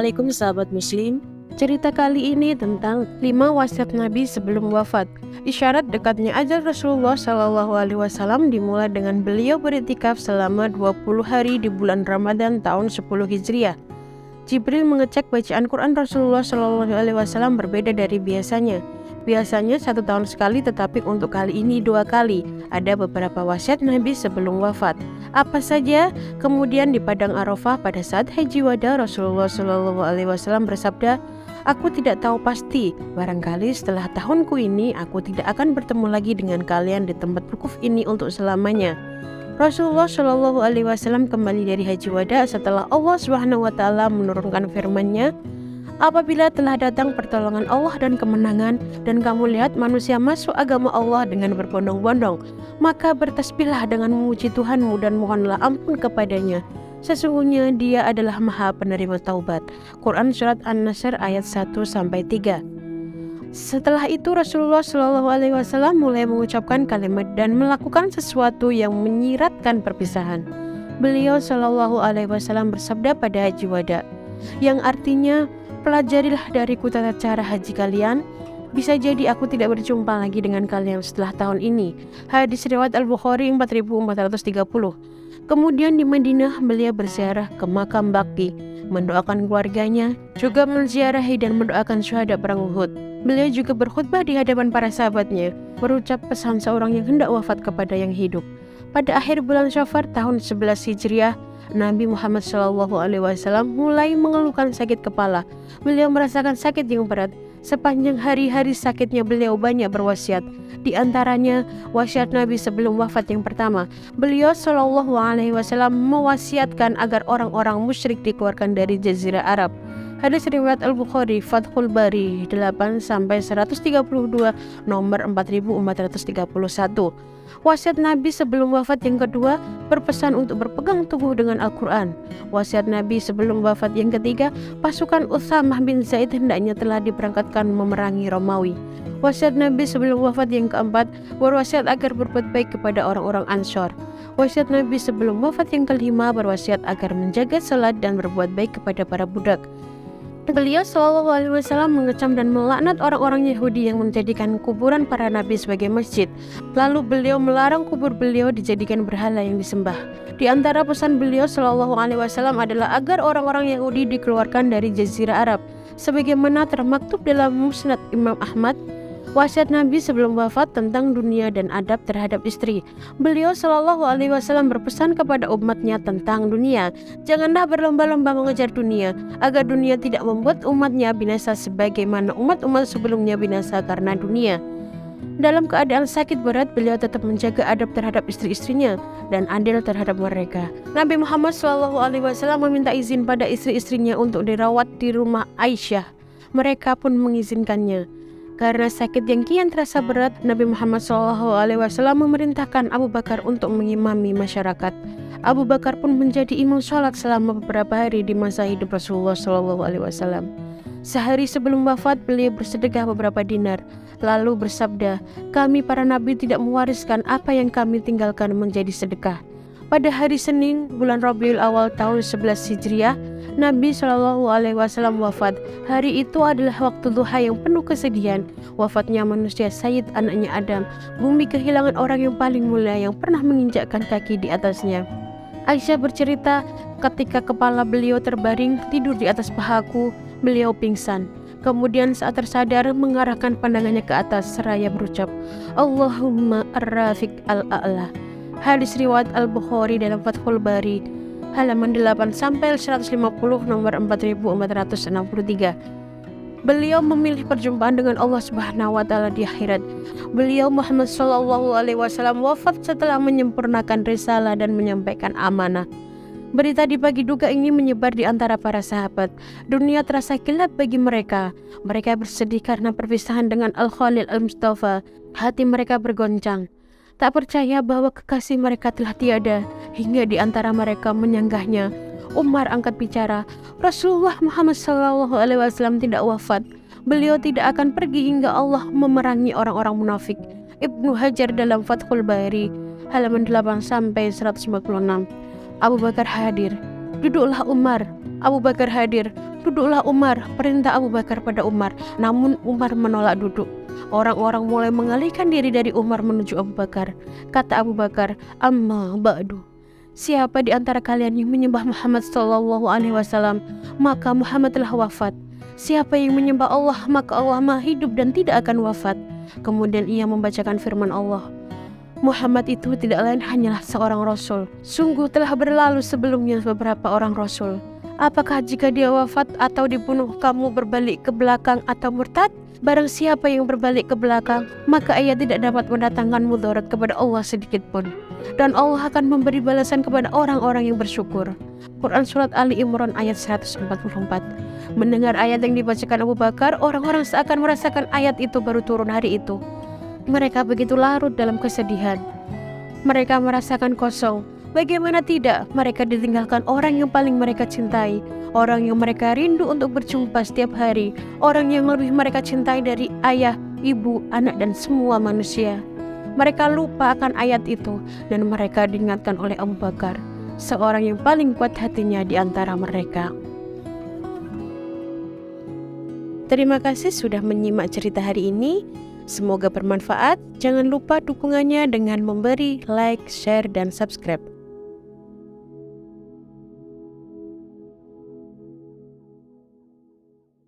Assalamualaikum sahabat muslim. Cerita kali ini tentang 5 wasiat Nabi sebelum wafat. Isyarat dekatnya ajal Rasulullah SAW dimulai dengan beliau beriktikaf selama 20 hari di bulan Ramadan tahun 10 Hijriah. Jibril mengecek bacaan Quran Rasulullah SAW berbeda dari biasanya. Biasanya 1 tahun sekali, tetapi untuk kali ini 2 kali. Ada beberapa wasiat Nabi sebelum wafat. Apa saja? Kemudian di Padang Arafah pada saat haji wada, Rasulullah SAW bersabda, "Aku tidak tahu pasti, barangkali setelah tahunku ini aku tidak akan bertemu lagi dengan kalian di tempat wukuf ini untuk selamanya." Rasulullah SAW kembali dari haji wada setelah Allah SWT menurunkan firman-Nya, "Apabila telah datang pertolongan Allah dan kemenangan, dan kamu lihat manusia masuk agama Allah dengan berbondong-bondong, maka bertasbihlah dengan memuji Tuhanmu dan mohonlah ampun kepadanya. Sesungguhnya Dia adalah Maha Penerima Taubat." Quran Surat An-Nasr ayat 1-3. Setelah itu Rasulullah SAW mulai mengucapkan kalimat dan melakukan sesuatu yang menyiratkan perpisahan. Beliau SAW bersabda pada haji wada, yang artinya, "Pelajarilah dariku tata cara haji kalian. Bisa jadi aku tidak berjumpa lagi dengan kalian setelah tahun ini." Hadis riwayat Al-Bukhari 4430. Kemudian di Madinah beliau berziarah ke makam Baqi, mendoakan keluarganya, juga menziarahi dan mendoakan syuhada perang Uhud. Beliau juga berkhutbah di hadapan para sahabatnya, berucap pesan seorang yang hendak wafat kepada yang hidup. Pada akhir bulan Syafar tahun 11 Hijriah, Nabi Muhammad SAW mulai mengeluhkan sakit kepala. Beliau merasakan sakit yang berat. Sepanjang hari-hari sakitnya beliau banyak berwasiat. Di antaranya wasiat Nabi sebelum wafat yang pertama, beliau SAW mewasiatkan agar orang-orang musyrik dikeluarkan dari Jazirah Arab. Hadis riwayat Al-Bukhari Fathul Bari 8-132 nomor 4431. Wasiat Nabi sebelum wafat yang kedua, berpesan untuk berpegang teguh dengan Al-Quran. Wasiat Nabi sebelum wafat yang ketiga, pasukan Utsamah bin Zaid hendaknya telah diberangkatkan memerangi Romawi. Wasiat Nabi sebelum wafat yang keempat, berwasiat agar berbuat baik kepada orang-orang Ansor. Wasiat Nabi sebelum wafat yang kelima, berwasiat agar menjaga salat dan berbuat baik kepada para budak. Beliau SAW mengecam dan melaknat orang-orang Yahudi yang menjadikan kuburan para nabi sebagai masjid. Lalu beliau melarang kubur beliau dijadikan berhala yang disembah. Di antara pesan beliau SAW adalah agar orang-orang Yahudi dikeluarkan dari Jazirah Arab, sebagaimana termaktub dalam Musnad Imam Ahmad. Wasiat Nabi sebelum wafat tentang dunia dan adab terhadap istri. Beliau SAW berpesan kepada umatnya tentang dunia. Janganlah berlomba-lomba mengejar dunia, agar dunia tidak membuat umatnya binasa sebagaimana umat-umat sebelumnya binasa karena dunia. Dalam keadaan sakit berat, beliau tetap menjaga adab terhadap istri-istrinya dan adil terhadap mereka. Nabi Muhammad SAW meminta izin pada istri-istrinya untuk dirawat di rumah Aisyah. Mereka pun mengizinkannya. Karena sakit yang kian terasa berat, Nabi Muhammad SAW memerintahkan Abu Bakar untuk mengimami masyarakat. Abu Bakar pun menjadi imam sholat selama beberapa hari di masa hidup Rasulullah SAW. Sehari sebelum wafat, beliau bersedekah beberapa dinar, lalu bersabda, "Kami para nabi tidak mewariskan apa yang kami tinggalkan menjadi sedekah." Pada hari Senin, bulan Rabiul Awal tahun 11 Hijriah, Nabi SAW wafat. Hari itu adalah waktu duha yang penuh kesedihan. Wafatnya manusia Sayyid, anaknya Adam. Bumi kehilangan orang yang paling mulia yang pernah menginjakkan kaki di atasnya. Aisyah bercerita, ketika kepala beliau terbaring tidur di atas pahaku, beliau pingsan. Kemudian saat tersadar mengarahkan pandangannya ke atas seraya berucap, "Allahumma ar-rafiq al-a'la." Hadis riwayat Al-Bukhari dalam Fathul Bari halaman 8-150 nomor 4463. Beliau memilih perjumpaan dengan Allah Subhanahu wa taala di akhirat. Beliau Muhammad SAW wafat setelah menyempurnakan risalah dan menyampaikan amanah. Berita di pagi duka ini menyebar di antara para sahabat. Dunia terasa gelap bagi mereka. Mereka bersedih karena perpisahan dengan Al-Khalil Al-Mustafa. Hati mereka bergoncang. Tak percaya bahwa kekasih mereka telah tiada, hingga di antara mereka menyanggahnya. Umar angkat bicara, "Rasulullah Muhammad SAW tidak wafat. Beliau tidak akan pergi hingga Allah memerangi orang-orang munafik." Ibnu Hajar dalam Fathul Bari halaman 8-156. Abu Bakar hadir. "Duduklah Umar." Abu Bakar hadir. Duduklah Umar, perintah Abu Bakar pada Umar. Namun Umar menolak duduk. Orang-orang mulai mengalihkan diri dari Umar menuju Abu Bakar. Kata Abu Bakar, amma ba'du. Siapa di antara kalian yang menyembah Muhammad sallallahu alaihi wasallam, maka Muhammad telah wafat. Siapa yang menyembah Allah, maka Allah Maha hidup dan tidak akan wafat. Kemudian ia membacakan firman Allah, Muhammad itu tidak lain hanyalah seorang rasul. Sungguh telah berlalu sebelumnya beberapa orang rasul. Apakah jika dia wafat atau dibunuh kamu berbalik ke belakang atau murtad? Barang siapa yang berbalik ke belakang, maka ia tidak dapat mendatangkan mudarat kepada Allah sedikit pun. Dan Allah akan memberi balasan kepada orang-orang yang bersyukur. Quran Surat Ali Imran ayat 144. Mendengar ayat yang dibacakan Abu Bakar, orang-orang seakan merasakan ayat itu baru turun hari itu. Mereka begitu larut dalam kesedihan. Mereka merasakan kosong. Bagaimana tidak, mereka ditinggalkan orang yang paling mereka cintai, orang yang mereka rindu untuk berjumpa setiap hari, orang yang lebih mereka cintai dari ayah, ibu, anak, dan semua manusia. Mereka lupa akan ayat itu, dan mereka diingatkan oleh Abu Bakar, seorang yang paling kuat hatinya di antara mereka. Terima kasih sudah menyimak cerita hari ini. Semoga bermanfaat. Jangan lupa dukungannya dengan memberi like, share, dan subscribe.